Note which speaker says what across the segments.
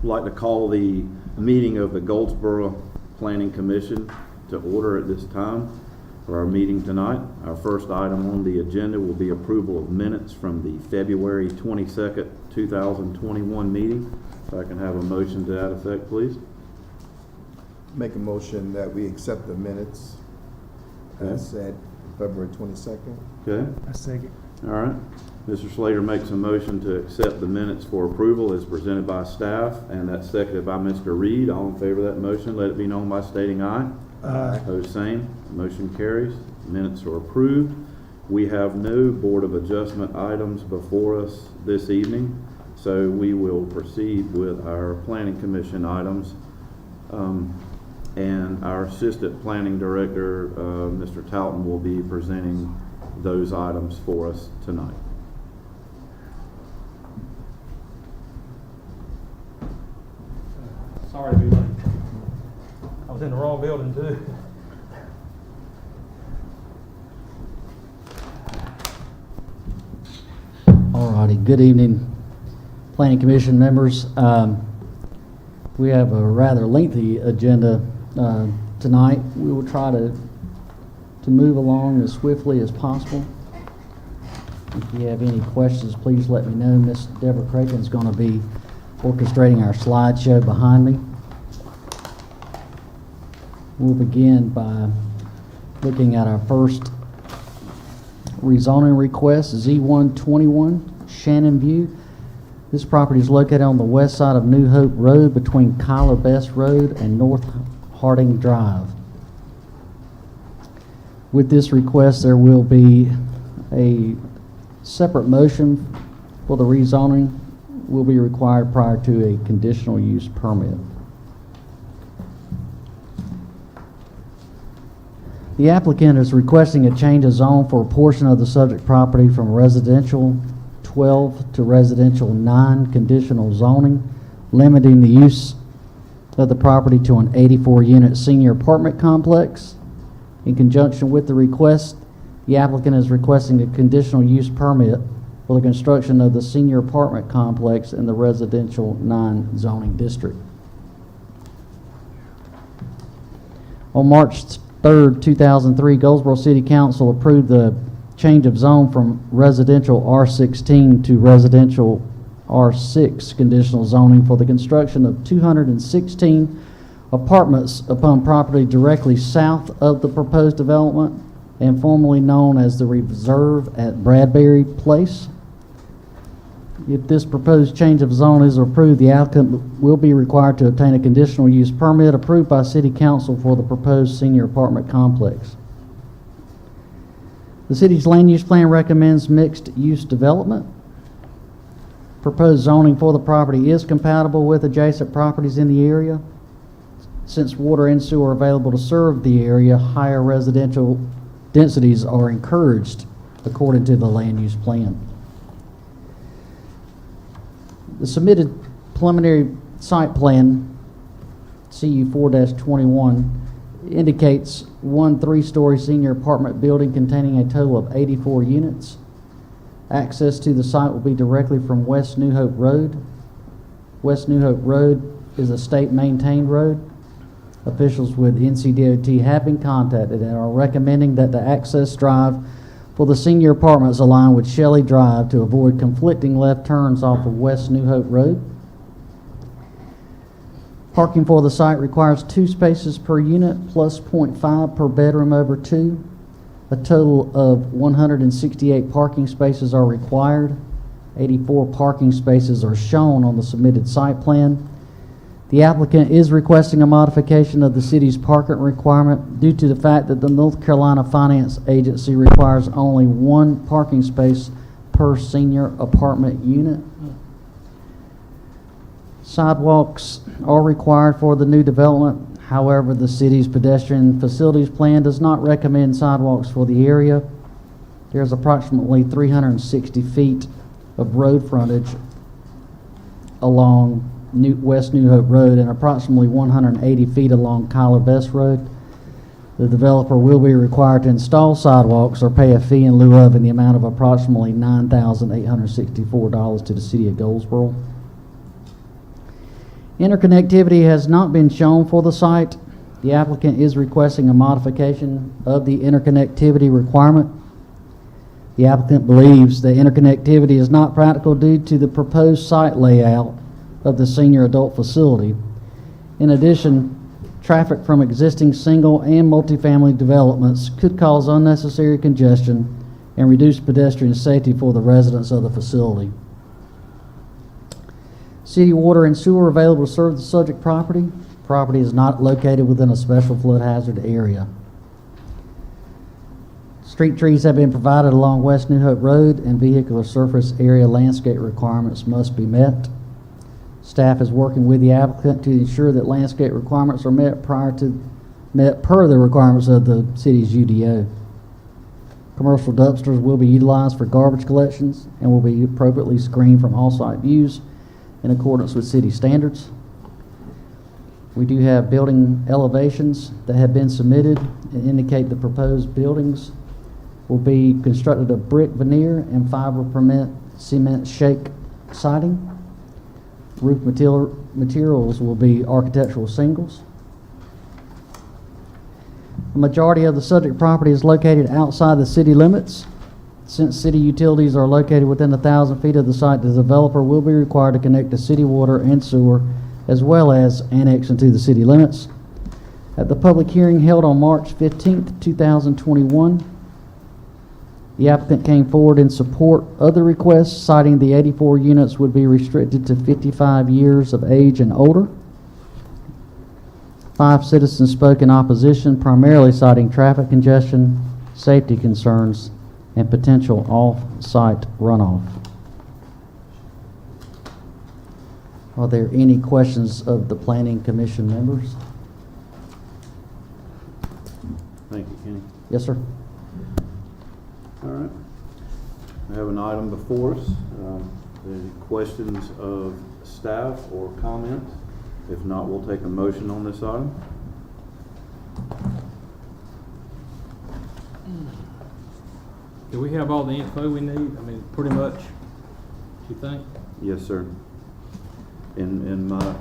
Speaker 1: like to call the meeting of the Goldsboro Planning Commission to order at this time for our meeting tonight. Our first item on the agenda will be approval of minutes from the February 22nd, 2021 meeting. If I can have a motion to that effect, please.
Speaker 2: Make a motion that we accept the minutes as said February 22nd.
Speaker 1: Okay.
Speaker 3: I second.
Speaker 1: All right. Mr. Slater makes a motion to accept the minutes for approval as presented by staff, and that's seconded by Mr. Reed. All in favor of that motion, let it be known by stating aye.
Speaker 3: Aye.
Speaker 1: Opposed, same. Motion carries. Minutes are approved. We have no Board of Adjustment items before us this evening, so we will proceed with our Planning Commission items. And our Assistant Planning Director, Mr. Talton, will be presenting those items for us tonight.
Speaker 3: Sorry to be late. I was in the wrong building too.
Speaker 4: Alrighty, good evening, Planning Commission members. We have a rather lengthy agenda tonight. We will try to move along as swiftly as possible. If you have any questions, please let me know. Miss Deborah Cragen is going to be orchestrating our slideshow behind me. We'll begin by looking at our first rezoning request, Z121 Shannon View. This property is located on the west side of New Hope Road between Kyler Best Road and North Harding Drive. With this request, there will be a separate motion for the rezoning will be required prior to a conditional use permit. The applicant is requesting a change of zone for a portion of the subject property from residential 12 to residential 9 conditional zoning, limiting the use of the property to an 84-unit senior apartment complex. In conjunction with the request, the applicant is requesting a conditional use permit for the construction of the senior apartment complex in the residential 9 zoning district. On March 3rd, 2003, Goldsboro City Council approved the change of zone from residential R16 to residential R6 conditional zoning for the construction of 216 apartments upon property directly south of the proposed development and formerly known as the Reserve at Bradbury Place. If this proposed change of zone is approved, the applicant will be required to obtain a conditional use permit approved by City Council for the proposed senior apartment complex. The city's land use plan recommends mixed use development. Proposed zoning for the property is compatible with adjacent properties in the area. Since water and sewer are available to serve the area, higher residential densities are encouraged according to the land use plan. The submitted preliminary site plan, CU 4-21, indicates one 3-story senior apartment building containing a total of 84 units. Access to the site will be directly from West New Hope Road. West New Hope Road is a state-maintained road. Officials with NCDOT have been contacted and are recommending that the access drive for the senior apartments align with Shelley Drive to avoid conflicting left turns off of West New Hope Road. Parking for the site requires 2 spaces per unit plus 0.5 per bedroom over 2. A total of 168 parking spaces are required. 84 parking spaces are shown on the submitted site plan. The applicant is requesting a modification of the city's parking requirement due to the fact that the North Carolina Finance Agency requires only 1 parking space per senior apartment unit. Sidewalks are required for the new development. However, the city's pedestrian facilities plan does not recommend sidewalks for the area. There's approximately 360 feet of road frontage along West New Hope Road and approximately 180 feet along Kyler Best Road. The developer will be required to install sidewalks or pay a fee in lieu of in the amount of approximately $9,864 to the city of Goldsboro. Interconnectivity has not been shown for the site. The applicant is requesting a modification of the interconnectivity requirement. The applicant believes that interconnectivity is not practical due to the proposed site layout of the senior adult facility. In addition, traffic from existing single and multifamily developments could cause unnecessary congestion and reduce pedestrian safety for the residents of the facility. City water and sewer available to serve the subject property. Property is not located within a special flood hazard area. Street trees have been provided along West New Hope Road, and vehicular surface area landscape requirements must be met. Staff is working with the applicant to ensure that landscape requirements are met per the requirements of the city's UDO. Commercial dumpsters will be utilized for garbage collections and will be appropriately screened from all site views in accordance with city standards. We do have building elevations that have been submitted and indicate the proposed buildings will be constructed of brick veneer and fiber cement shake siding. Roof materials will be architectural shingles. The majority of the subject property is located outside the city limits. Since city utilities are located within 1,000 feet of the site, the developer will be required to connect to city water and sewer, as well as annex into the city limits. At the public hearing held on March 15th, 2021, the applicant came forward in support of the request, citing the 84 units would be restricted to 55 years of age and older. 5 citizens spoke in opposition, primarily citing traffic congestion, safety concerns, and potential off-site runoff. Are there any questions of the Planning Commission members?
Speaker 1: Thank you, Kenny.
Speaker 4: Yes, sir.
Speaker 1: All right. We have an item before us. Any questions of staff or comments? If not, we'll take a motion on this item.
Speaker 3: Do we have all the info we need? I mean, pretty much, you think?
Speaker 1: Yes, sir. In my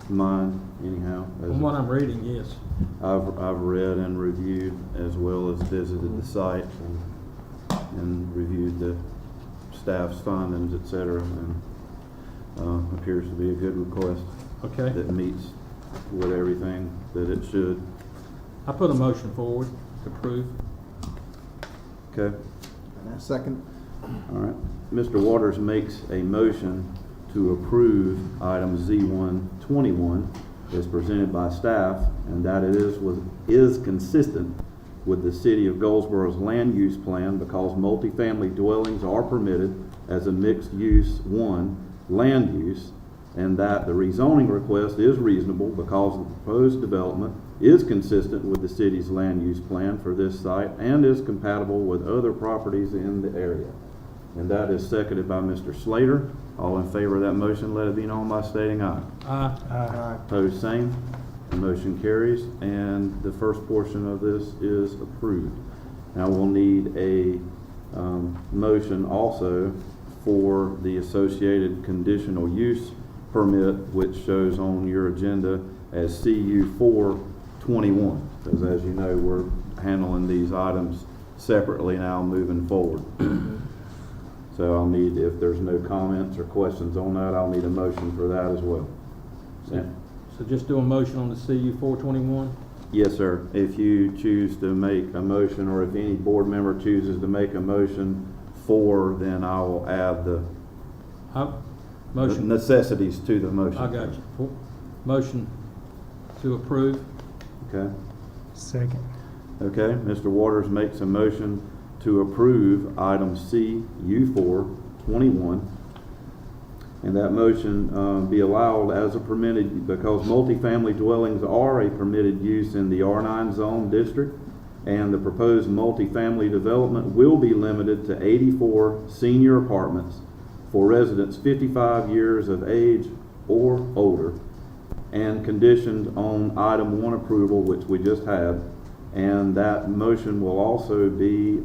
Speaker 1: mind, anyhow.
Speaker 3: From what I'm reading, yes.
Speaker 1: I've read and reviewed, as well as visited the site and reviewed the staff's findings, et cetera, and appears to be a good request
Speaker 3: Okay.
Speaker 1: that meets with everything that it should.
Speaker 3: I put a motion forward to approve.
Speaker 1: Okay.
Speaker 2: Second.
Speaker 1: All right. Mr. Waters makes a motion to approve item Z121 as presented by staff, and that it is consistent with the City of Goldsboro's land use plan because multifamily dwellings are permitted as a mixed use land use, and that the rezoning request is reasonable because the proposed development is consistent with the city's land use plan for this site and is compatible with other properties in the area. And that is seconded by Mr. Slater. All in favor of that motion, let it be known by stating aye.
Speaker 3: Aye.
Speaker 2: Aye.
Speaker 1: Opposed, same. The motion carries, and the first portion of this is approved. Now we'll need a motion also for the associated conditional use permit, which shows on your agenda as CU 421, because as you know, we're handling these items separately now moving forward. So I'll need, if there's no comments or questions on that, I'll need a motion for that as well.
Speaker 3: So just do a motion on the CU 421?
Speaker 1: Yes, sir. If you choose to make a motion, or if any board member chooses to make a motion for, then I will add the
Speaker 3: Motion.
Speaker 1: necessities to the motion.
Speaker 3: I got you. Motion to approve.
Speaker 1: Okay.
Speaker 5: Second.
Speaker 1: Okay, Mr. Waters makes a motion to approve item CU 421. And that motion be allowed as a permitted, because multifamily dwellings are a permitted use in the R9 zone district, and the proposed multifamily development will be limited to 84 senior apartments for residents 55 years of age or older, and conditioned on item 1 approval, which we just had. And that motion will also be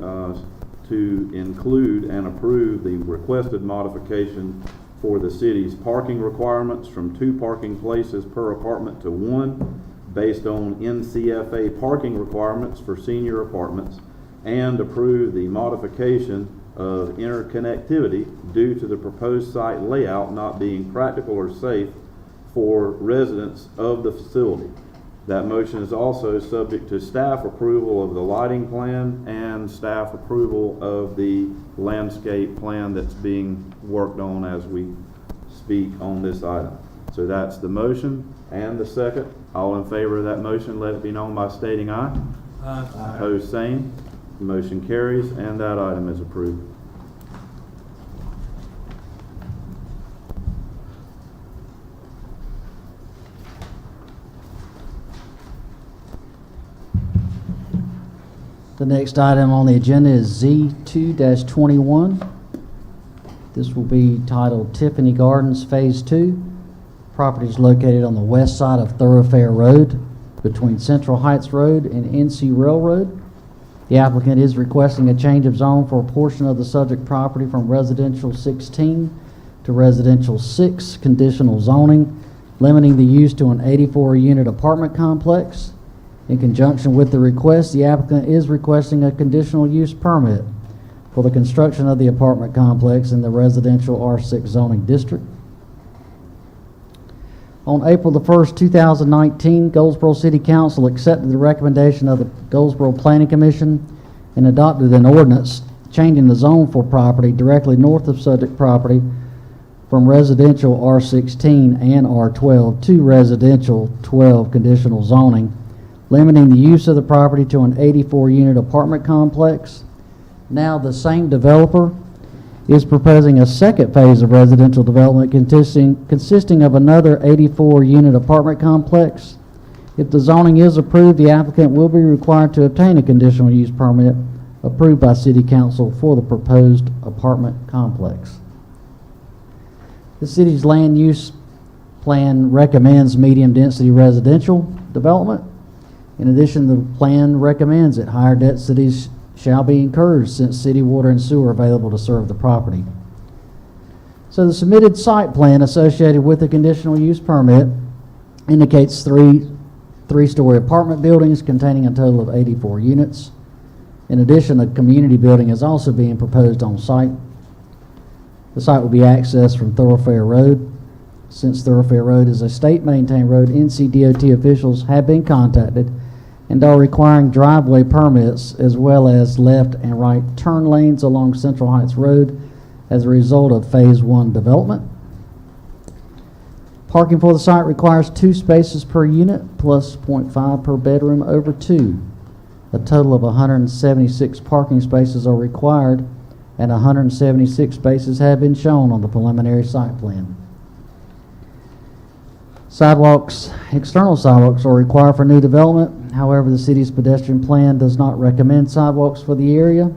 Speaker 1: to include and approve the requested modification for the city's parking requirements from 2 parking places per apartment to 1 based on NCFA parking requirements for senior apartments, and approve the modification of interconnectivity due to the proposed site layout not being practical or safe for residents of the facility. That motion is also subject to staff approval of the lighting plan and staff approval of the landscape plan that's being worked on as we speak on this item. So that's the motion and the second. All in favor of that motion, let it be known by stating aye.
Speaker 3: Aye.
Speaker 1: Opposed, same. The motion carries and that item is approved.
Speaker 4: The next item on the agenda is Z2-21. This will be titled Tiffany Gardens Phase 2. Property is located on the west side of Thoroughfare Road between Central Heights Road and NC Railroad. The applicant is requesting a change of zone for a portion of the subject property from residential 16 to residential 6 conditional zoning, limiting the use to an 84-unit apartment complex. In conjunction with the request, the applicant is requesting a conditional use permit for the construction of the apartment complex in the residential R6 zoning district. On April the 1st, 2019, Goldsboro City Council accepted the recommendation of the Goldsboro Planning Commission and adopted an ordinance changing the zone for property directly north of subject property from residential R16 and R12 to residential 12 conditional zoning, limiting the use of the property to an 84-unit apartment complex. Now, the same developer is proposing a second phase of residential development consisting of another 84-unit apartment complex. If the zoning is approved, the applicant will be required to obtain a conditional use permit approved by City Council for the proposed apartment complex. The city's land use plan recommends medium-density residential development. In addition, the plan recommends that higher densities shall be encouraged since city water and sewer are available to serve the property. So the submitted site plan associated with the conditional use permit indicates three-story apartment buildings containing a total of 84 units. In addition, a community building is also being proposed on site. The site will be accessed from Thoroughfare Road. Since Thoroughfare Road is a state-maintained road, NCDOT officials have been contacted and are requiring driveway permits as well as left and right turn lanes along Central Heights Road as a result of Phase 1 development. Parking for the site requires 2 spaces per unit plus 0.5 per bedroom over 2. A total of 176 parking spaces are required, and 176 spaces have been shown on the preliminary site plan. Sidewalks, external sidewalks are required for new development. However, the city's pedestrian plan does not recommend sidewalks for the area.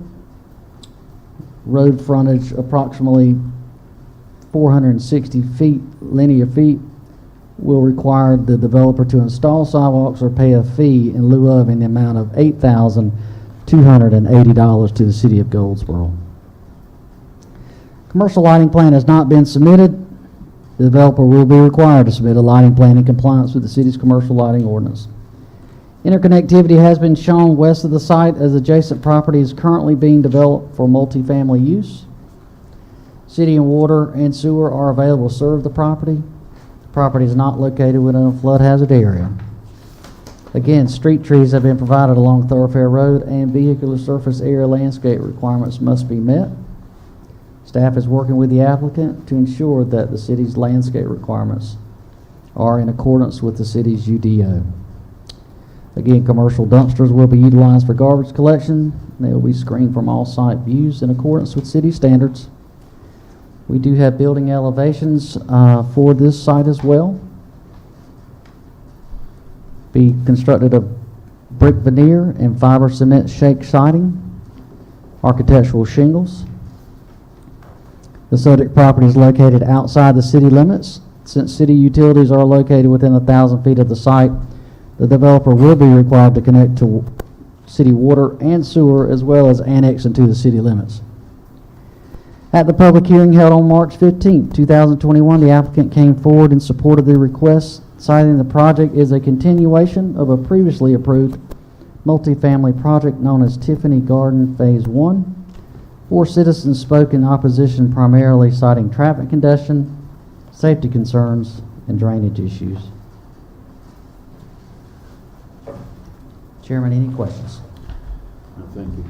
Speaker 4: Road frontage approximately 460 feet, linear feet, will require the developer to install sidewalks or pay a fee in lieu of in the amount of $8,280 to the city of Goldsboro. Commercial lighting plan has not been submitted. The developer will be required to submit a lighting plan in compliance with the city's commercial lighting ordinance. Interconnectivity has been shown west of the site as adjacent property is currently being developed for multifamily use. City and water and sewer are available to serve the property. The property is not located within a flood hazard area. Again, street trees have been provided along Thoroughfare Road and vehicular surface area landscape requirements must be met. Staff is working with the applicant to ensure that the city's landscape requirements are in accordance with the city's UDO. Again, commercial dumpsters will be utilized for garbage collection. They will be screened from all site views in accordance with city standards. We do have building elevations for this site as well. Be constructed of brick veneer and fiber cement shake siding, architectural shingles. The subject property is located outside the city limits. Since city utilities are located within 1,000 feet of the site, the developer will be required to connect to city water and sewer as well as annex into the city limits. At the public hearing held on March 15, 2021, the applicant came forward in support of the request, citing the project is a continuation of a previously approved multifamily project known as Tiffany Garden Phase 1. 4 citizens spoke in opposition, primarily citing traffic congestion, safety concerns, and drainage issues. Chairman, any questions?
Speaker 1: No, thank you.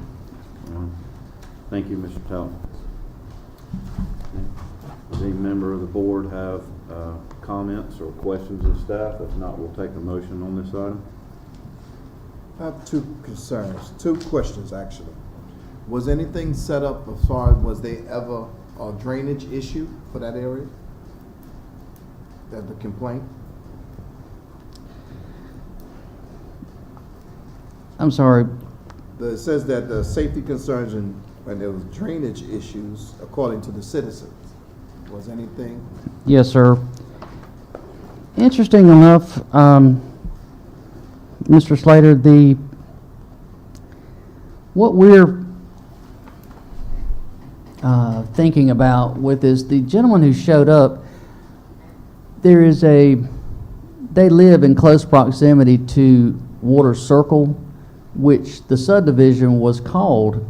Speaker 1: Thank you, Mr. Talbot. Does any member of the board have comments or questions of staff? If not, we'll take a motion on this item.
Speaker 2: I have two questions actually. Was anything set up as far as, was there ever a drainage issue for that area? That the complaint?
Speaker 4: I'm sorry.
Speaker 2: It says that the safety concerns and there was drainage issues according to the citizens. Was anything?
Speaker 4: Yes, sir. Interesting enough, Mr. Slater, what we're thinking about with this, the gentleman who showed up, they live in close proximity to Water Circle, which the subdivision was called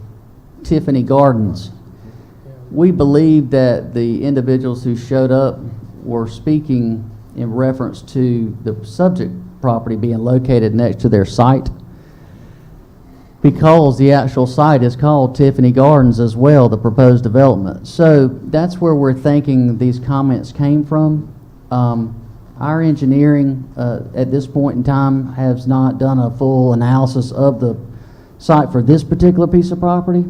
Speaker 4: Tiffany Gardens. We believe that the individuals who showed up were speaking in reference to the subject property being located next to their site, because the actual site is called Tiffany Gardens as well, the proposed development. So that's where we're thinking these comments came from. Our engineering at this point in time has not done a full analysis of the site for this particular piece of property.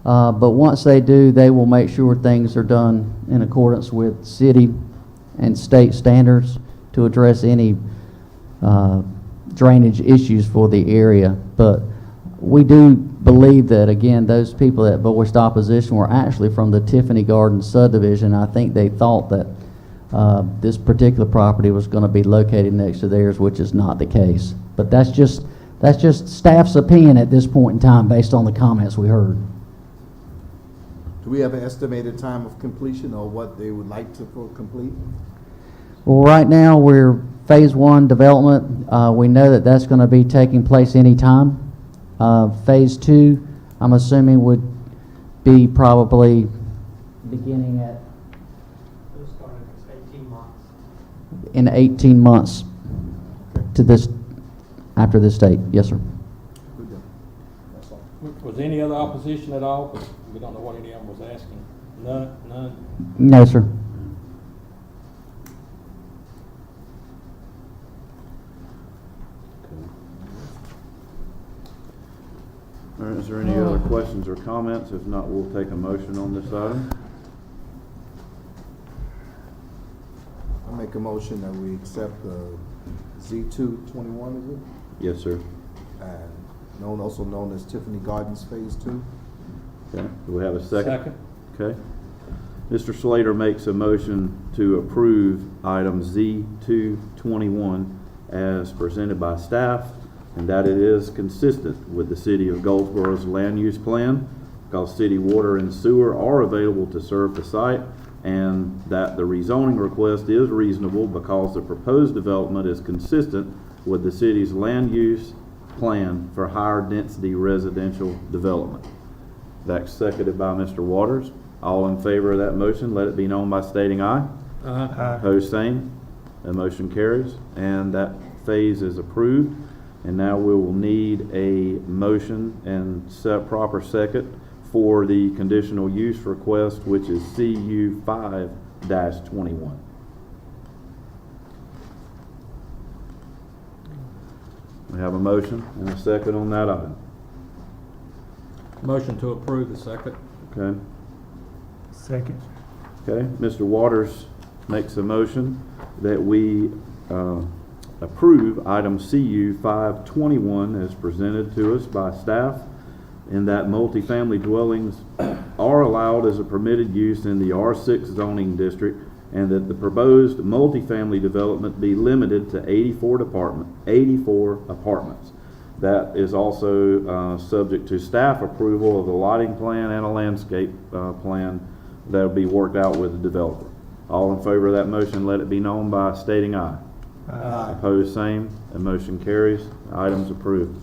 Speaker 4: But once they do, they will make sure things are done in accordance with city and state standards to address any drainage issues for the area. But we do believe that, again, those people that voiced opposition were actually from the Tiffany Gardens subdivision. I think they thought that this particular property was going to be located next to theirs, which is not the case. But that's just staff's opinion at this point in time based on the comments we heard.
Speaker 2: Do we have an estimated time of completion or what they would like to complete?
Speaker 4: Well, right now we're phase 1 development. We know that that's going to be taking place anytime. Phase 2, I'm assuming, would be probably beginning at in 18 months to this, after this date. Yes, sir.
Speaker 2: Good deal. That's all.
Speaker 3: Was any other opposition at all? 'Cause we don't know what any of them was asking. None?
Speaker 4: No, sir.
Speaker 1: All right, is there any other questions or comments? If not, we'll take a motion on this item.
Speaker 2: I make a motion that we accept the Z221, is it?
Speaker 1: Yes, sir.
Speaker 2: And also known as Tiffany Gardens Phase 2.
Speaker 1: Okay, do we have a second? Okay. Mr. Slater makes a motion to approve item Z221 as presented by staff, and that it is consistent with the City of Goldsboro's land use plan, because city water and sewer are available to serve the site, and that the rezoning request is reasonable because the proposed development is consistent with the city's land use plan for higher density residential development. That's seconded by Mr. Waters. All in favor of that motion, let it be known by stating aye.
Speaker 3: Aye.
Speaker 1: Opposed, same. The motion carries, and that phase is approved. And now we will need a motion and proper second for the conditional use request, which is CU 5-21. We have a motion and a second on that item.
Speaker 3: Motion to approve the second.
Speaker 1: Okay.
Speaker 5: Second.
Speaker 1: Okay. Mr. Waters makes a motion that we approve item CU 521 as presented to us by staff, in that multifamily dwellings are allowed as a permitted use in the R6 zoning district, and that the proposed multifamily development be limited to 84 apartments. That is also subject to staff approval of the lighting plan and a landscape plan that'll be worked out with the developer. All in favor of that motion, let it be known by stating aye.
Speaker 2: Aye.
Speaker 1: Opposed, same. The motion carries. Item's approved.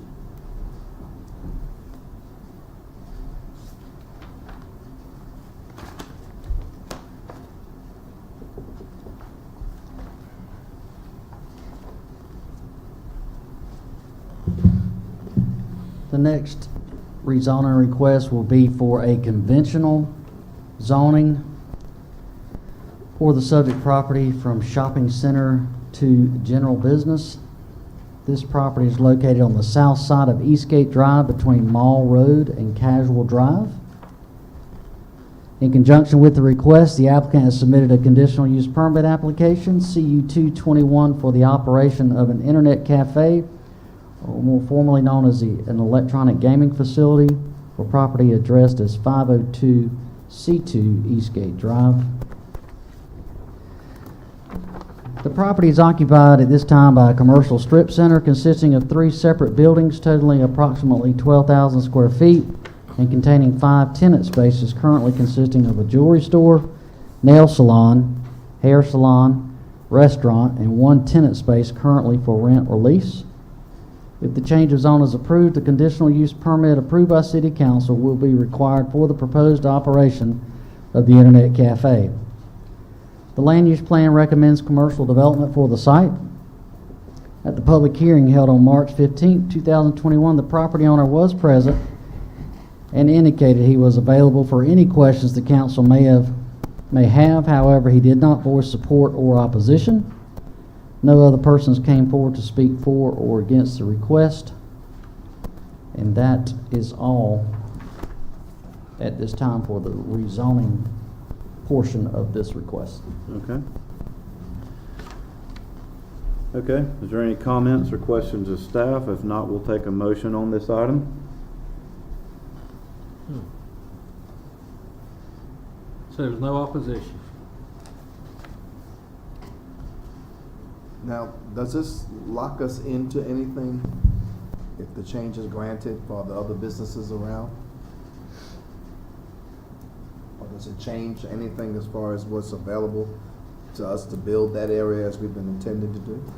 Speaker 4: The next rezoning request will be for a conventional zoning for the subject property from shopping center to general business. This property is located on the south side of Eastgate Drive between Mall Road and Casual Drive. In conjunction with the request, the applicant has submitted a conditional use permit application, CU 221, for the operation of an internet cafe, or more formally known as an electronic gaming facility, for property addressed as 502 C2 Eastgate Drive. The property is occupied at this time by a commercial strip center consisting of 3 separate buildings totaling approximately 12,000 square feet and containing 5 tenant spaces currently consisting of a jewelry store, nail salon, hair salon, restaurant, and 1 tenant space currently for rent or lease. If the change of zone is approved, the conditional use permit approved by City Council will be required for the proposed operation of the internet cafe. The land use plan recommends commercial development for the site. At the public hearing held on March 15, 2021, the property owner was present and indicated he was available for any questions the council may have. However, he did not voice support or opposition. No other persons came forward to speak for or against the request. And that is all at this time for the rezoning portion of this request.
Speaker 1: Okay. Okay, is there any comments or questions of staff? If not, we'll take a motion on this item.
Speaker 3: So there's no opposition.
Speaker 2: Now, does this lock us into anything if the change is granted for the other businesses around? Or does it change anything as far as what's available to us to build that area as we've been intended to do?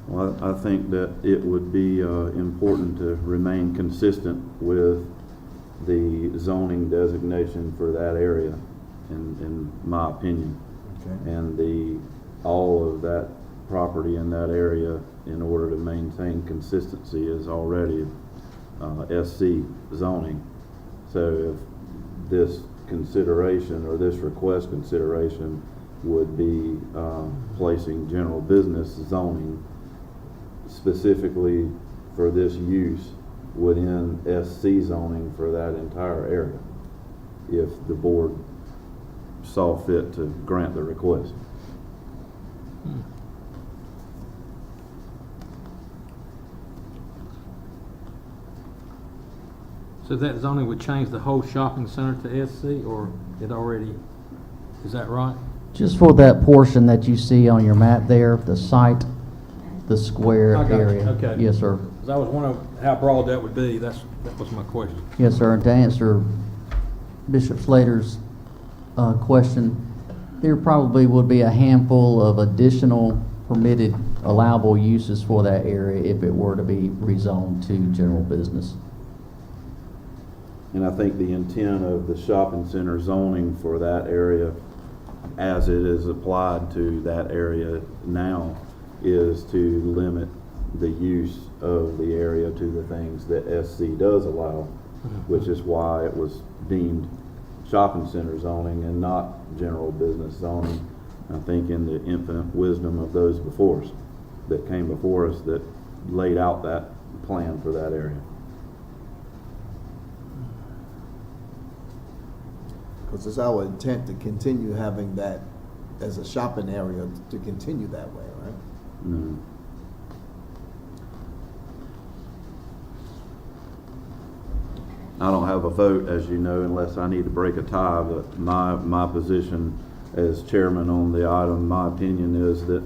Speaker 1: Well, I think that it would be important to remain consistent with the zoning designation for that area, in my opinion.
Speaker 2: Okay.
Speaker 1: And all of that property in that area, in order to maintain consistency, is already SC zoning. So if this consideration or this request consideration would be placing general business zoning specifically for this use within SC zoning for that entire area, if the board saw fit to grant the request.
Speaker 3: So that zoning would change the whole shopping center to SC, or it already, is that right?
Speaker 4: Just for that portion that you see on your map there, the site, the square
Speaker 3: I got you.
Speaker 4: area.
Speaker 3: Okay.
Speaker 4: Yes, sir.
Speaker 3: Because I was wondering how broad that would be. That was my question.
Speaker 4: Yes, sir. And to answer Bishop Slater's question, there probably would be a handful of additional permitted allowable uses for that area if it were to be rezoned to general business.
Speaker 1: And I think the intent of the shopping center zoning for that area, as it is applied to that area now, is to limit the use of the area to the things that SC does allow, which is why it was deemed shopping center zoning and not general business zoning. I think in the infinite wisdom of those before us, that came before us, that laid out that plan for that area.
Speaker 2: Because it's our intent to continue having that as a shopping area, to continue that way, right?
Speaker 1: Mm. I don't have a vote, as you know, unless I need to break a tie, but my position as chairman on the item, my opinion is that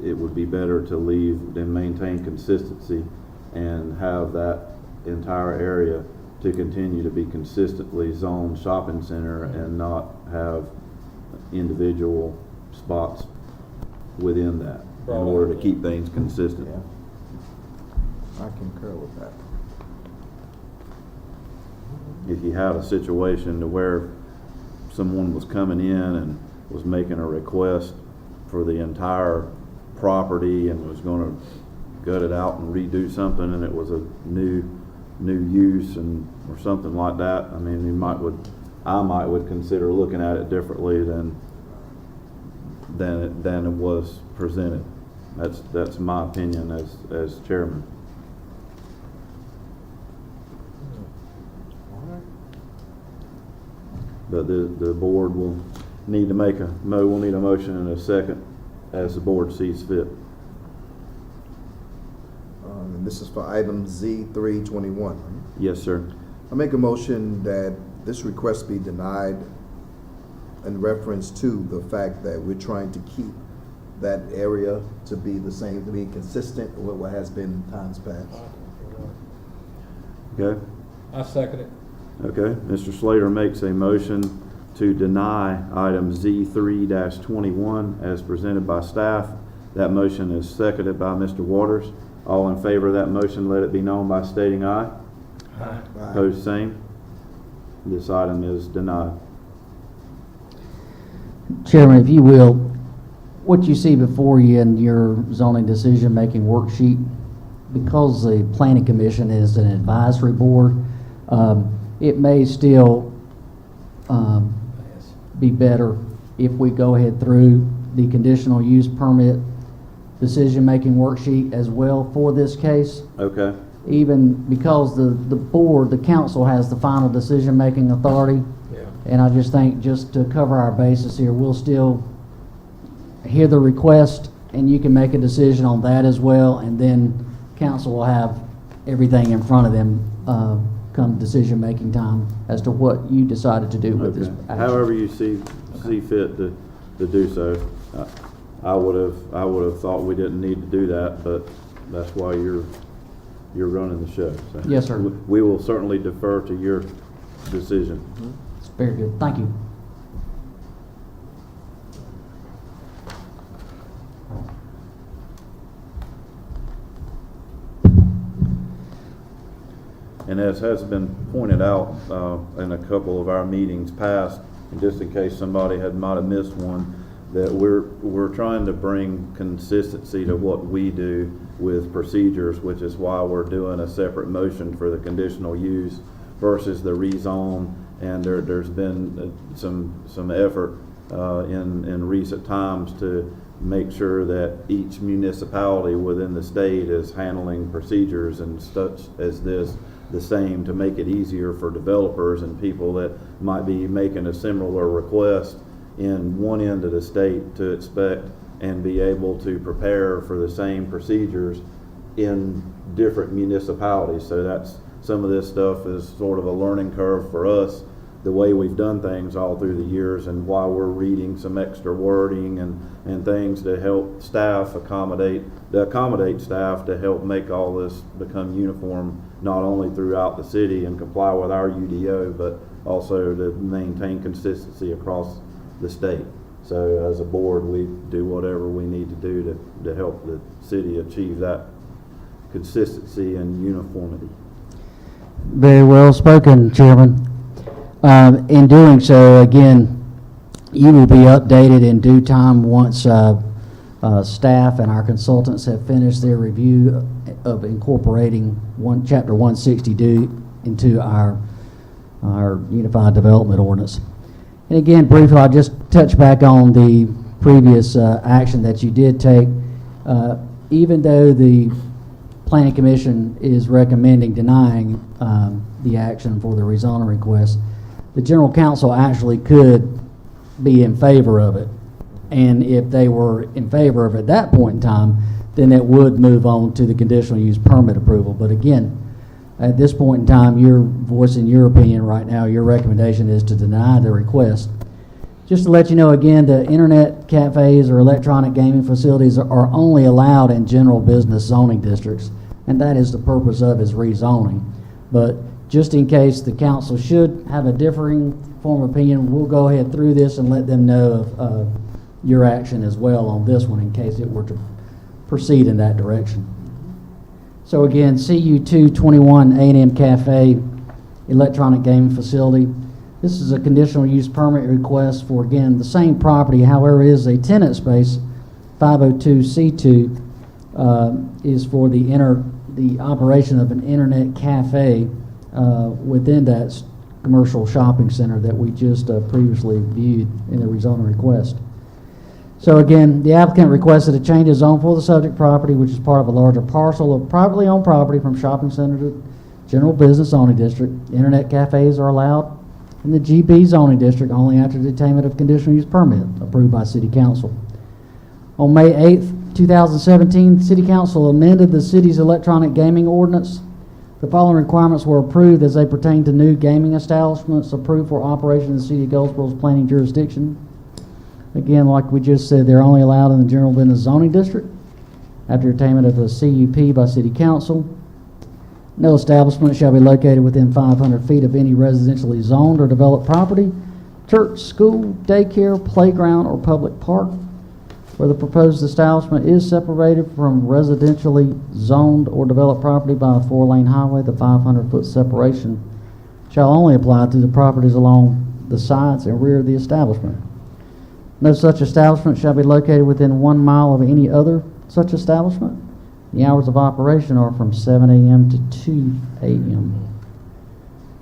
Speaker 1: it would be better to leave and maintain consistency and have that entire area to continue to be consistently zoned shopping center and not have individual spots within that in order to keep things consistent.
Speaker 2: Yeah. I concur with that.
Speaker 1: If you had a situation to where someone was coming in and was making a request for the entire property and was gonna gut it out and redo something, and it was a new use and or something like that, I mean, I might would consider looking at it differently than it was presented. That's my opinion as chairman. But the board will need to we'll need a motion and a second as the board sees fit.
Speaker 2: And this is for item Z321.
Speaker 1: Yes, sir.
Speaker 2: I make a motion that this request be denied in reference to the fact that we're trying to keep that area to be the same, to be consistent with what has been in times past.
Speaker 1: Okay.
Speaker 3: I second it.
Speaker 1: Okay. Mr. Slater makes a motion to deny item Z3-21 as presented by staff. That motion is seconded by Mr. Waters. All in favor of that motion, let it be known by stating aye.
Speaker 3: Aye.
Speaker 1: Opposed, same. This item is denied.
Speaker 4: Chairman, if you will, what you see before you in your zoning decision-making worksheet, because the planning commission is an advisory board, it may still be better if we go ahead through the conditional use permit decision-making worksheet as well for this case.
Speaker 1: Okay.
Speaker 4: Even because the board, the council has the final decision-making authority.
Speaker 3: Yeah.
Speaker 4: And I just think, just to cover our bases here, we'll still hear the request and you can make a decision on that as well, and then council will have everything in front of them come decision-making time as to what you decided to do with this
Speaker 1: Okay.
Speaker 4: action.
Speaker 1: However you see fit to do so. I would have thought we didn't need to do that, but that's why you're running the show. So
Speaker 4: Yes, sir.
Speaker 1: We will certainly defer to your decision.
Speaker 4: It's very good. Thank you.
Speaker 1: And as has been pointed out in a couple of our meetings past, and just in case somebody might have missed one, that we're trying to bring consistency to what we do with procedures, which is why we're doing a separate motion for the conditional use versus the rezone. And there's been some effort in recent times to make sure that each municipality within the state is handling procedures and such as this the same, to make it easier for developers and people that might be making a similar request in one end of the state to expect and be able to prepare for the same procedures in different municipalities. So that's, some of this stuff is sort of a learning curve for us, the way we've done things all through the years, and why we're reading some extra wording and things to help staff accommodate staff to help make all this become uniform, not only throughout the city and comply with our UDO, but also to maintain consistency across the state. So as a board, we do whatever we need to do to help the city achieve that consistency and uniformity.
Speaker 4: Very well spoken, Chairman. In doing so, again, you will be updated in due time once staff and our consultants have finished their review of incorporating Chapter 160 into our Unified Development Ordinance. And again, briefly, I'll just touch back on the previous action that you did take. Even though the Planning Commission is recommending denying the action for the rezoning request, the General Counsel actually could be in favor of it. And if they were in favor of it at that point in time, then it would move on to the conditional use permit approval. But again, at this point in time, you're voicing your opinion right now. Your recommendation is to deny the request. Just to let you know again, the internet cafes or electronic gaming facilities are only allowed in general business zoning districts, and that is the purpose of is rezoning. But just in case the council should have a differing form of opinion, we'll go ahead through this and let them know of your action as well on this one in case it were to proceed in that direction. So again, CU 221 A&M Cafe, electronic gaming facility. This is a conditional use permit request for, again, the same property, however, it is a tenant space. 502C2 is for the operation of an internet cafe within that commercial shopping center that we just previously viewed in the rezoning request. So again, the applicant requested a change of zone for the subject property, which is part of a larger parcel of privately owned property from shopping center to general business zoning district. Internet cafes are allowed in the GB zoning district only after the attainment of conditional use permit approved by City Council. On May 8th, 2017, City Council amended the city's electronic gaming ordinance. The following requirements were approved as they pertain to new gaming establishments approved for operation in the City of Goldsboro's planning jurisdiction. Again, like we just said, they're only allowed in the general business zoning district after attainment of a CUP by City Council. No establishment shall be located within 500 feet of any residentially zoned or developed property, church, school, daycare, playground, or public park, where the proposed establishment is separated from residentially zoned or developed property by a 4-lane highway. The 500-foot separation shall only apply to the properties along the sides and rear of the establishment. No such establishment shall be located within 1 mile of any other such establishment. The hours of operation are from 7 a.m. to 2 a.m.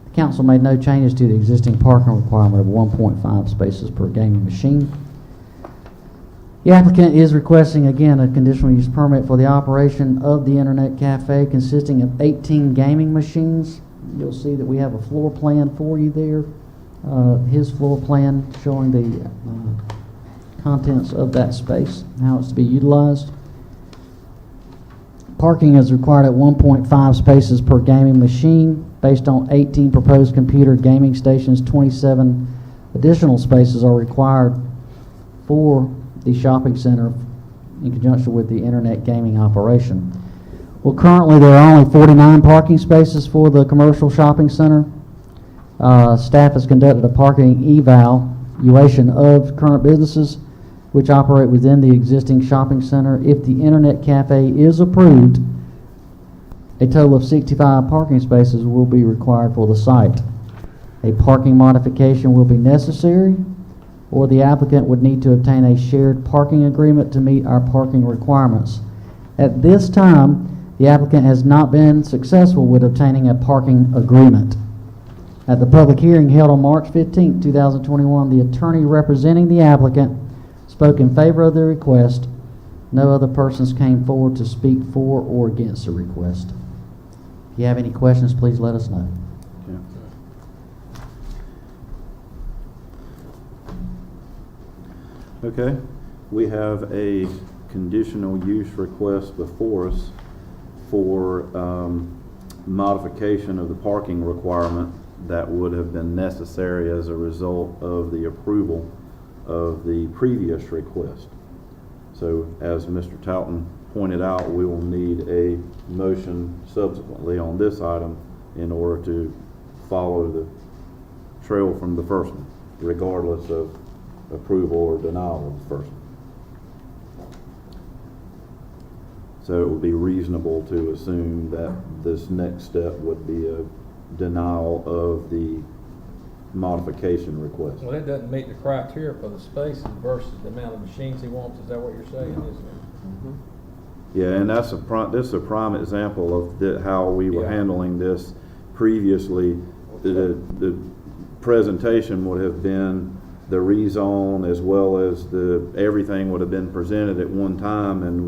Speaker 4: The council made no changes to the existing parking requirement of 1.5 spaces per gaming machine. The applicant is requesting, again, a conditional use permit for the operation of the internet cafe consisting of 18 gaming machines. You'll see that we have a floor plan for you there. His floor plan showing the contents of that space, how it's to be utilized. Parking is required at 1.5 spaces per gaming machine. Based on 18 proposed computer gaming stations, 27 additional spaces are required for the shopping center in conjunction with the internet gaming operation. Well, currently there are only 49 parking spaces for the commercial shopping center. Staff has conducted a parking evaluation of current businesses which operate within the existing shopping center. If the internet cafe is approved, a total of 65 parking spaces will be required for the site. A parking modification will be necessary, or the applicant would need to obtain a shared parking agreement to meet our parking requirements. At this time, the applicant has not been successful with obtaining a parking agreement. At the public hearing held on March 15, 2021, the attorney representing the applicant spoke in favor of the request. No other persons came forward to speak for or against the request. If you have any questions, please let us know.
Speaker 1: Okay, we have a conditional use request before us for modification of the parking requirement that would have been necessary as a result of the approval of the previous request. So as Mr. Talton pointed out, we will need a motion subsequently on this item in order to follow the trail from the first one, regardless of approval or denial of the first one. So it would be reasonable to assume that this next step would be a denial of the modification request.
Speaker 3: Well, it doesn't meet the criteria for the spaces versus the amount of machines he wants. Is that what you're saying, isn't it?
Speaker 1: Yeah, and that's this is a prime example of how we were handling this previously. The presentation would have been the rezone as well as everything would have been presented at one time, and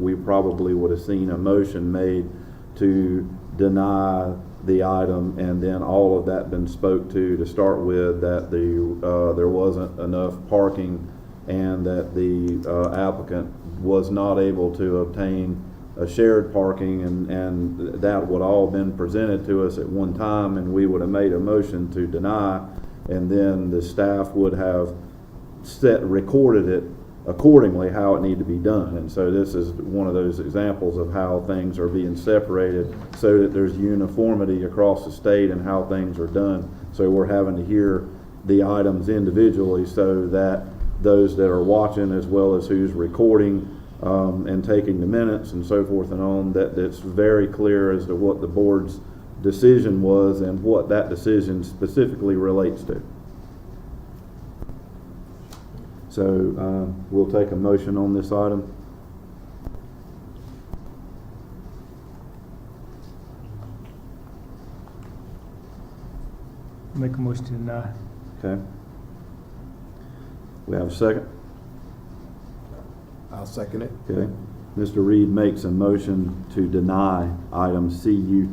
Speaker 1: we probably would have seen a motion made to deny the item, and then all of that been spoke to start with, that there wasn't enough parking and that the applicant was not able to obtain a shared parking, and that would all been presented to us at one time, and we would have made a motion to deny, and then the staff would have recorded it accordingly how it need to be done. And so this is one of those examples of how things are being separated so that there's uniformity across the state and how things are done. So we're having to hear the items individually so that those that are watching, as well as who's recording and taking the minutes and so forth and on, that it's very clear as to what the board's decision was and what that decision specifically relates to. So we'll take a motion on this item.
Speaker 5: Make a motion to deny.
Speaker 1: Okay. We have a second?
Speaker 2: I'll second it.
Speaker 1: Okay. Mr. Reed makes a motion to deny item CU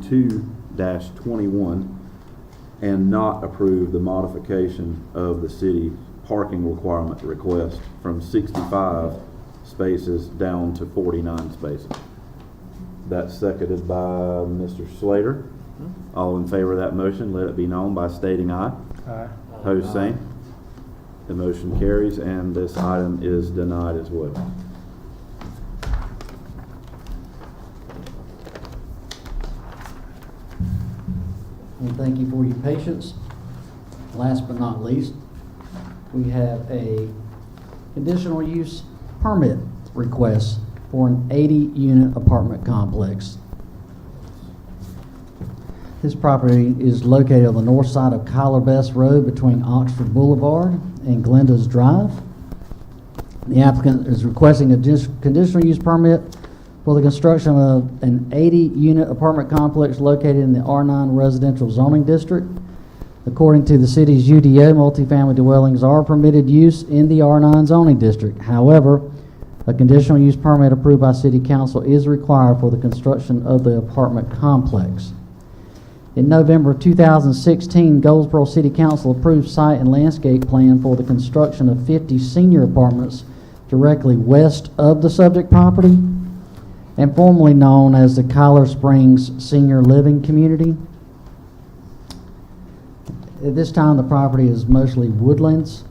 Speaker 1: 2-21 and not approve the modification of the city parking requirement request from 65 spaces down to 49 spaces. That's seconded by Mr. Slater. All in favor of that motion, let it be known by stating aye.
Speaker 5: Aye.
Speaker 1: Opposed, same. The motion carries, and this item is denied as well.
Speaker 4: And thank you for your patience. Last but not least, we have a conditional use permit request for an 80-unit apartment complex. This property is located on the north side of Kyler Best Road between Oxford Boulevard and Glenda's Drive. The applicant is requesting a conditional use permit for the construction of an 80-unit apartment complex located in the R9 residential zoning district. According to the city's UDO, multifamily dwellings are permitted use in the R9 zoning district. However, a conditional use permit approved by City Council is required for the construction of the apartment complex. In November 2016, Goldsboro City Council approved site and landscape plan for the construction of 50 senior apartments directly west of the subject property and formerly known as the Kyler Springs Senior Living Community. At this time, the property is mostly woodlands.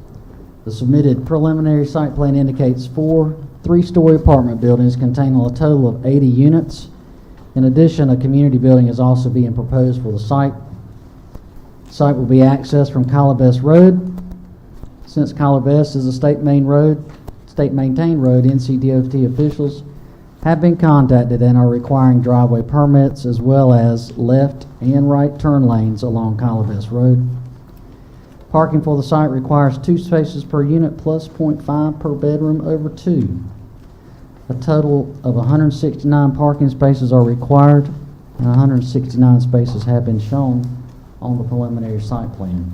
Speaker 4: The submitted preliminary site plan indicates 4 three-story apartment buildings containing a total of 80 units. In addition, a community building is also being proposed for the site. The site will be accessed from Kyler Best Road. Since Kyler Best is a state-maintained road, NCDOT officials have been contacted and are requiring driveway permits as well as left and right turn lanes along Kyler Best Road. Parking for the site requires 2 spaces per unit plus 0.5 per bedroom over 2. A total of 169 parking spaces are required, and 169 spaces have been shown on the preliminary site plan.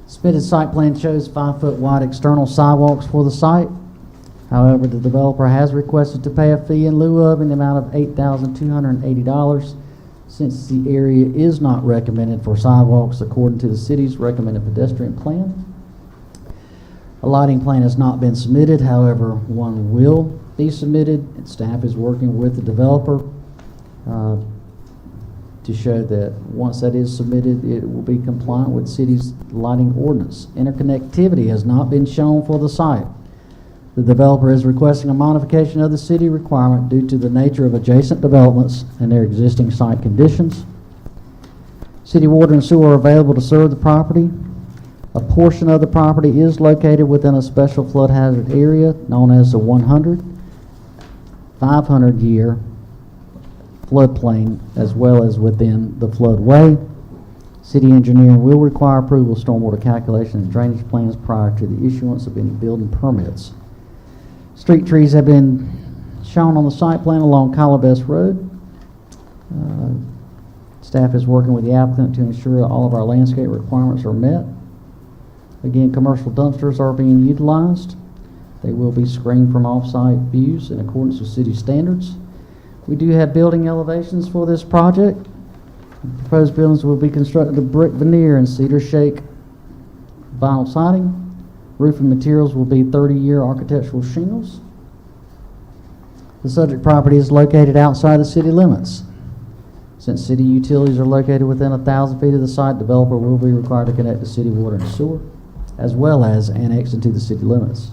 Speaker 4: Submitted site plan shows 5-foot wide external sidewalks for the site. However, the developer has requested to pay a fee in lieu of in the amount of $8,280 since the area is not recommended for sidewalks according to the city's recommended pedestrian plan. A lighting plan has not been submitted, however, one will be submitted, and staff is working with the developer to show that once that is submitted, it will be compliant with city's lighting ordinance. Interconnectivity has not been shown for the site. The developer is requesting a modification of the city requirement due to the nature of adjacent developments and their existing site conditions. City water and sewer are available to serve the property. A portion of the property is located within a special flood hazard area known as the 500-year floodplain, as well as within the floodway. City engineering will require approval of stormwater calculation and drainage plans prior to the issuance of any building permits. Street trees have been shown on the site plan along Kyler Best Road. Staff is working with the applicant to ensure that all of our landscape requirements are met. Again, commercial dumpsters are being utilized. They will be screened from off-site views in accordance with city standards. We do have building elevations for this project. Proposed buildings will be constructed of brick veneer and cedar shake vinyl siding. Roofing materials will be 30-year architectural shingles. The subject property is located outside the city limits. Since city utilities are located within 1,000 feet of the site, developer will be required to connect to city water and sewer, as well as annex into the city limits.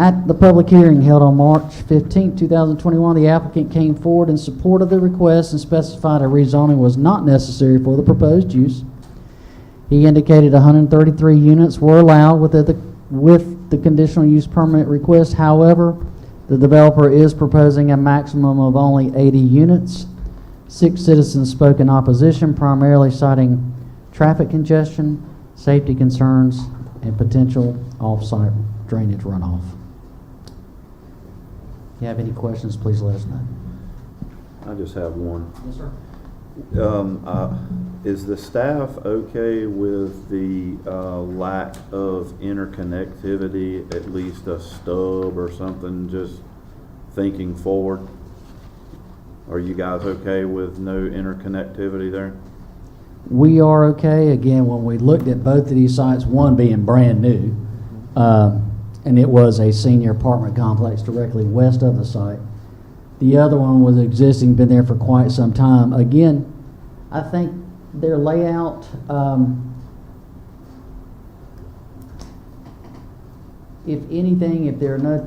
Speaker 4: At the public hearing held on March 15, 2021, the applicant came forward in support of the request and specified a rezoning was not necessary for the proposed use. He indicated 133 units were allowed with the conditional use permit request. However, the developer is proposing a maximum of only 80 units. 6 citizens spoke in opposition, primarily citing traffic congestion, safety concerns, and potential off-site drainage runoff. If you have any questions, please let us know.
Speaker 1: I just have one.
Speaker 4: Yes, sir.
Speaker 1: Is the staff okay with the lack of interconnectivity, at least a stub or something, just thinking forward? Are you guys okay with no interconnectivity there?
Speaker 4: We are okay. Again, when we looked at both of these sites, one being brand new, and it was a senior apartment complex directly west of the site. The other one was existing, been there for quite some time. Again, I think their layout, if anything, if there are no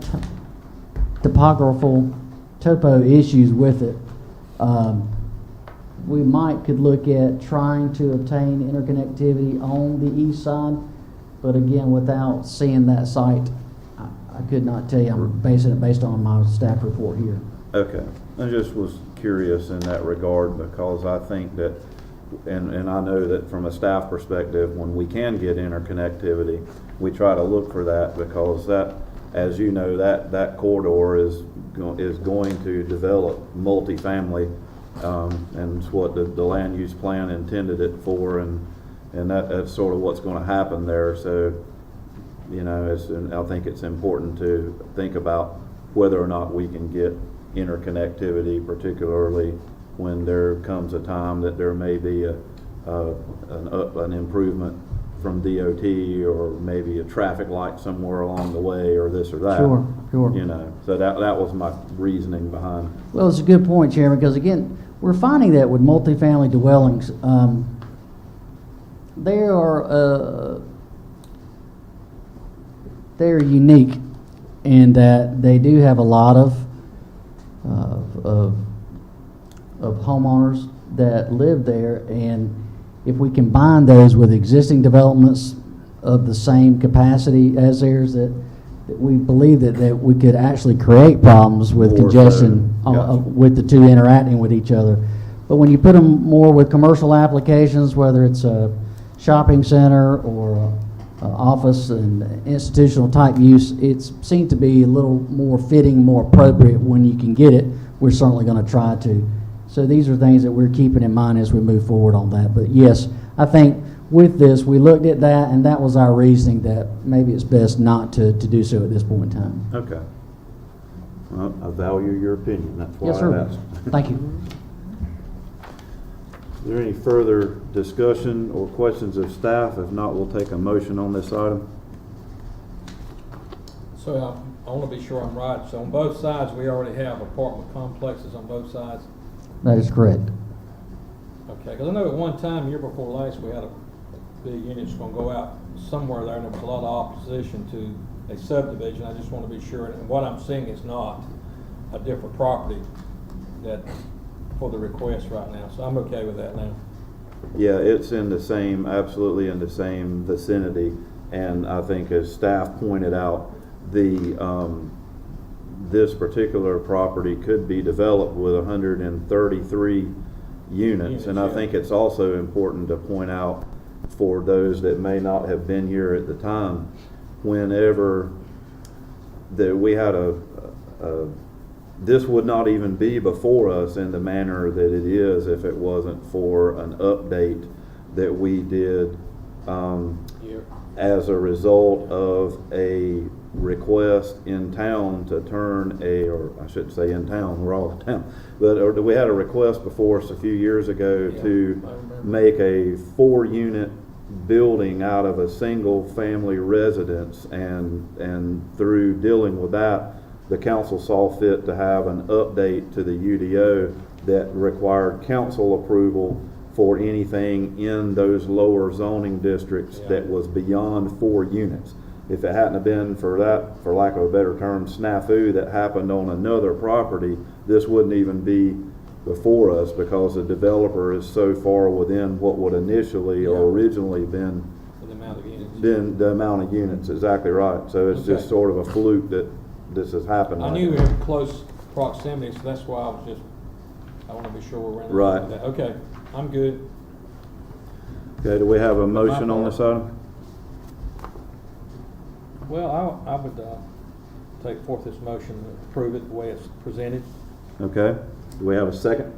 Speaker 4: topographical topo issues with it, we could look at trying to obtain interconnectivity on the east side, but again, without seeing that site, I could not tell you. I'm basing it based on my staff report here.
Speaker 1: Okay, I just was curious in that regard because I think that, and I know that from a staff perspective, when we can get interconnectivity, we try to look for that because that, as you know, that corridor is going to develop multifamily, and it's what the land use plan intended it for, and that's sort of what's going to happen there. So, you know, I think it's important to think about whether or not we can get interconnectivity, particularly when there comes a time that there may be an improvement from DOT or maybe a traffic light somewhere along the way or this or that.
Speaker 4: Sure.
Speaker 1: You know, so that was my reasoning behind.
Speaker 4: Well, it's a good point, Chairman, because again, we're finding that with multifamily dwellings, they're unique in that they do have a lot of homeowners that live there, and if we combine those with existing developments of the same capacity as theirs, that we believe that we could actually create problems with
Speaker 1: More
Speaker 4: congestion
Speaker 1: so. Gotcha.
Speaker 4: with the two interacting with each other. But when you put them more with commercial applications, whether it's a shopping center or office and institutional type use, it seems to be a little more fitting, more appropriate when you can get it. We're certainly going to try to. So these are things that we're keeping in mind as we move forward on that. But yes, I think with this, we looked at that, and that was our reasoning that maybe it's best not to do so at this point in time.
Speaker 1: Okay. Well, I value your opinion. That's why
Speaker 4: Yes, sir.
Speaker 1: I asked.
Speaker 4: Thank you.
Speaker 1: Is there any further discussion or questions of staff? If not, we'll take a motion on this item.
Speaker 3: So I want to be sure I'm right. So on both sides, we already have apartment complexes on both sides?
Speaker 4: That is correct.
Speaker 3: Okay, because I know at one time, year before last, we had a big unit that's going to go out somewhere there, and there was a lot of opposition to a subdivision. I just want to be sure, and what I'm seeing is not a different property that for the request right now, so I'm okay with that now.
Speaker 1: Yeah, it's in the same, absolutely in the same vicinity, and I think as staff pointed out, this particular property could be developed with 133 units, and I think it's also important to point out for those that may not have been here at the time, whenever we had this would not even be before us in the manner that it is if it wasn't for an update that we did as a result of a request in town to turn or I shouldn't say in town, we're all in town, but we had a request before us a few years ago to make a 4-unit building out of a single family residence, and through dealing with that, the council saw fit to have an update to the UDO that required council approval for anything in those lower zoning districts that was beyond 4 units. if it hadn't have been for that, for lack of a better term, snafu that happened on another property, this wouldn't even be before us because the developer is so far within what would initially or originally been
Speaker 3: For the amount of units.
Speaker 1: the amount of units. Exactly right. So it's just
Speaker 3: Okay.
Speaker 1: sort of a fluke that this has happened.
Speaker 3: I
Speaker 1: like
Speaker 3: knew we
Speaker 1: that.
Speaker 3: had close proximity, so that's why I wanna be sure we're in.
Speaker 1: Right.
Speaker 3: with that. Okay, I'm good.
Speaker 1: Okay, do we have a motion on this item?
Speaker 3: Well, I would, take forth this motion to approve it the way it's presented.
Speaker 1: Okay, do we have a second?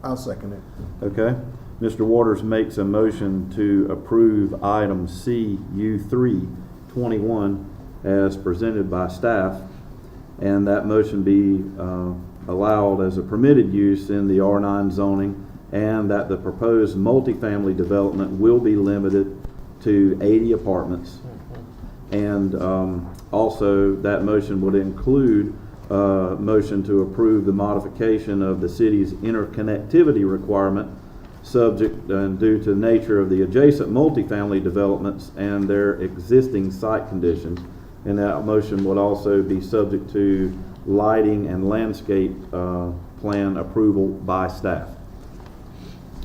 Speaker 2: I'll second it.
Speaker 1: Okay, Mr. Waters makes a motion to approve item CU321 as presented by staff, and that motion be allowed as a permitted use in the R9 zoning, and that the proposed multifamily development will be limited to 80 apartments. And also, that motion would include a motion to approve the modification of the city's interconnectivity requirement, subject and due to the nature of the adjacent multifamily developments and their existing site conditions. And that motion would also be subject to lighting and landscape plan approval by staff.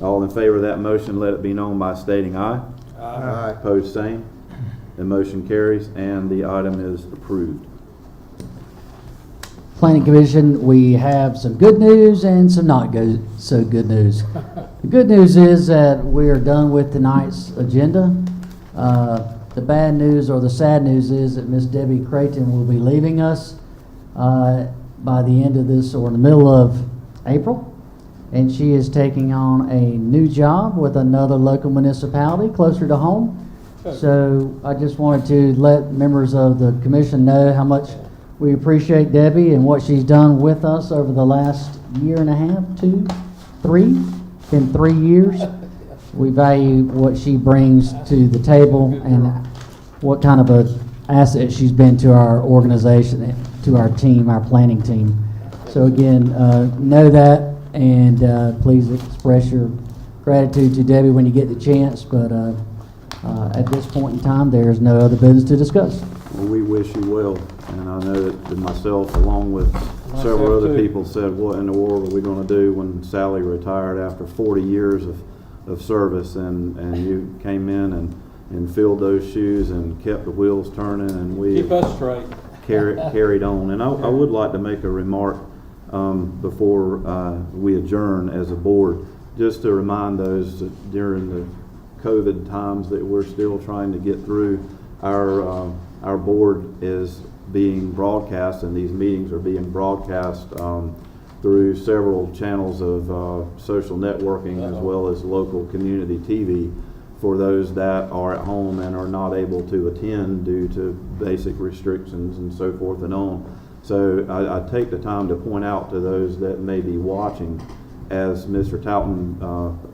Speaker 1: All in favor of that motion, let it be known by stating aye.
Speaker 2: Aye.
Speaker 1: Opposed, same. The motion carries and the item is approved.
Speaker 4: Planning Commission, we have some good news and some not so good news. The good news is that we are done with tonight's agenda. The bad news or the sad news is that Miss Debbie Creighton will be leaving us by the end of this or in the middle of April. And she is taking on a new job with another local municipality closer to home. So I just wanted to let members of the commission know how much we appreciate Debbie and what she's done with us over the last year and a half, 2, 3, been 3 years. We value what she brings to the table and what kind of a asset she's been to our organization, to our team, our planning team. So again, know that, and please express your gratitude to Debbie when you get the chance, but at this point in time, there's no other business to discuss.
Speaker 1: Well, we wish you well, and I know that myself, along with several other
Speaker 3: too.
Speaker 1: people, said, what in the world are we gonna do when Sally retired after 40 years of service, and you came in and filled those shoes and kept the wheels turning, and we
Speaker 3: Keep us straight.
Speaker 1: carried on. And I would like to make a remark before we adjourn as a board, just to remind those that during the COVID times that we're still trying to get through, our board is being broadcast, and these meetings are being broadcast through several channels of social networking as well as local community TV for those that are at home and are not able to attend due to basic restrictions and so forth and on. So I take the time to point out to those that may be watching, as Mr. Touton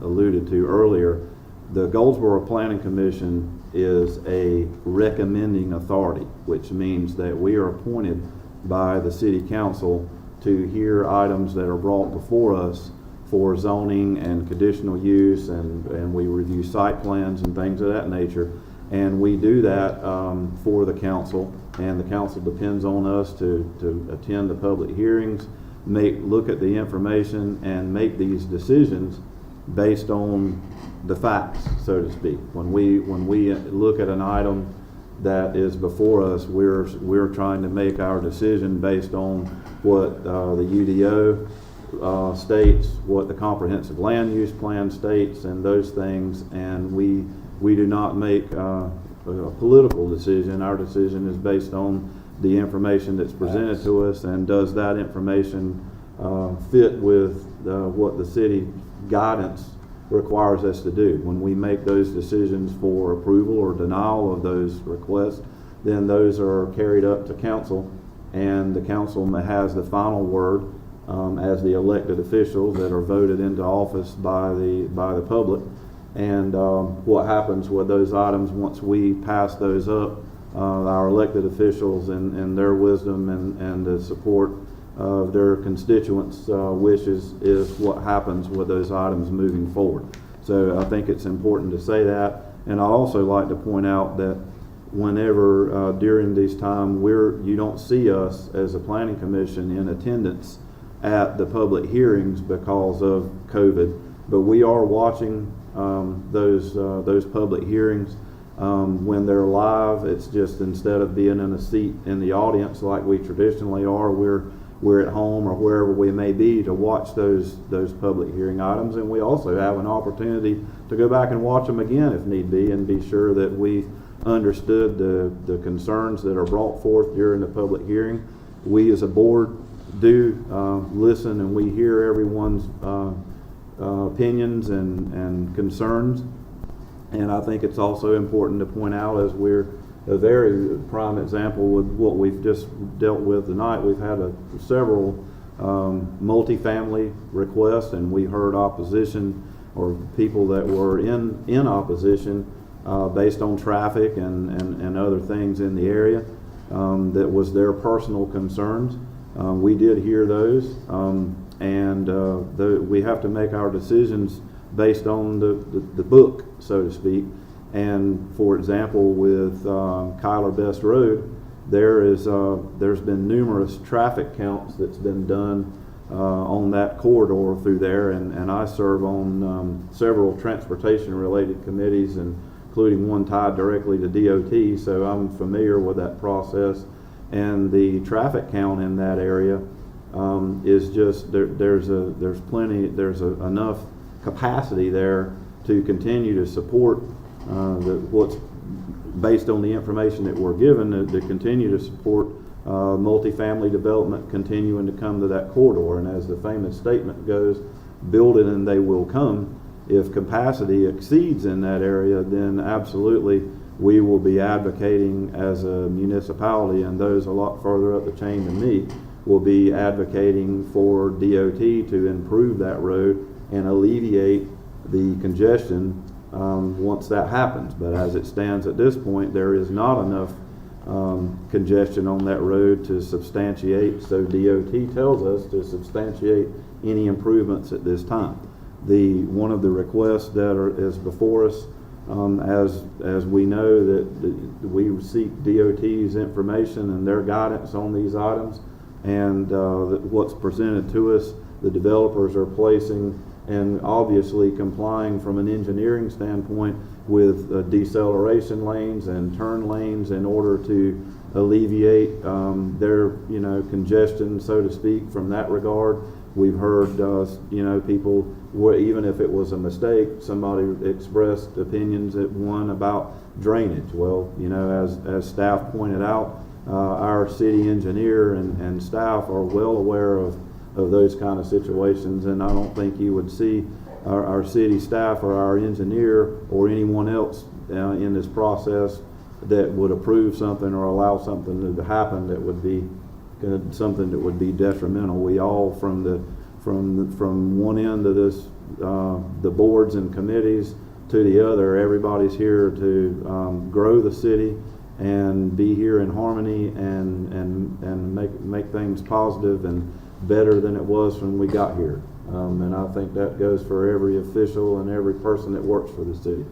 Speaker 1: alluded to earlier, the Goldsboro Planning Commission is a recommending authority, which means that we are appointed by the City Council to hear items that are brought before us for zoning and conditional use, and we review site plans and things of that nature. And we do that for the council, and the council depends on us to attend the public hearings, look at the information, and make these decisions based on the facts, so to speak. When we look at an item that is before us, we're trying to make our decision based on what the UDO states, what the comprehensive land use plan states, and those things. And we do not make a political decision. Our decision is based on the information that's presented to us, and does that information fit with what the city guidance requires us to do. When we make those decisions for approval or denial of those requests, then those are carried up to council, and the council has the final word as the elected officials that are voted into office by the public. And what happens with those items once we pass those up, our elected officials and their wisdom and the support of their constituents' wishes is what happens with those items moving forward. So I think it's important to say that. And I also like to point out that whenever during this time you don't see us as a planning commission in attendance at the public hearings because of COVID, but we are watching those public hearings when they're live. It's just instead of being in a seat in the audience like we traditionally are, we're at home or wherever we may be to watch those public hearing items, and we also have an opportunity to go back and watch them again if need be, and be sure that we understood the concerns that are brought forth during the public hearing. We as a board do listen, and we hear everyone's opinions and concerns. And I think it's also important to point out, as we're a very prime example with what we've just dealt with tonight, we've had several multifamily requests, and we heard opposition or people that were in opposition based on traffic and other things in the area that was their personal concerns. We did hear those, and we have to make our decisions based on the book, so to speak. And for example, with Kyler Best Road, there's been numerous traffic counts that's been done on that corridor through there, and I serve on several transportation-related committees, including one tied directly to DOT, so I'm familiar with that process. And the traffic count in that area is just there's enough capacity there to continue to support what's based on the information that we're given to continue to support multifamily development continuing to come to that corridor. And as the famous statement goes, build it and they will come. If capacity exceeds in that area, then absolutely we will be advocating as a municipality, and those a lot further up the chain than me will be advocating for DOT to improve that road and alleviate the congestion once that happens. But as it stands at this point, there is not enough congestion on that road to substantiate, so DOT tells us to substantiate any improvements at this time. One of the requests that is before us, as we know that we seek DOT's information and their guidance on these items, and what's presented to us, the developers are placing and obviously complying from an engineering standpoint with deceleration lanes and turn lanes in order to alleviate their congestion, so to speak, from that regard. We've heard people, even if it was a mistake, somebody expressed opinions at one about drainage. Well, as staff pointed out, our city engineer and staff are well aware of those kind of situations, and I don't think you would see our city staff or our engineer or anyone else in this process that would approve something or allow something to happen that would be something that would be detrimental. We all, from one end of this, the boards and committees to the other, everybody's here to grow the city and be here in harmony and make things positive and better than it was when we got here. And I think that goes for every official and every person that works for the city.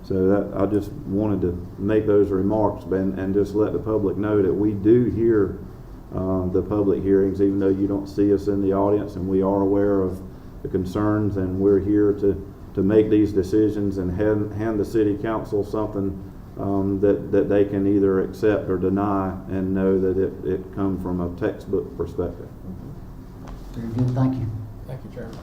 Speaker 1: So that I just wanted to make those remarks and just let the public know that we do hear the public hearings, even though you don't see us in the audience, and we are aware of the concerns, and we're here to make these decisions and hand the city council something that they can either accept or deny, and know that it come from a textbook perspective.
Speaker 4: Very good, thank you.
Speaker 3: Thank you, Chairman.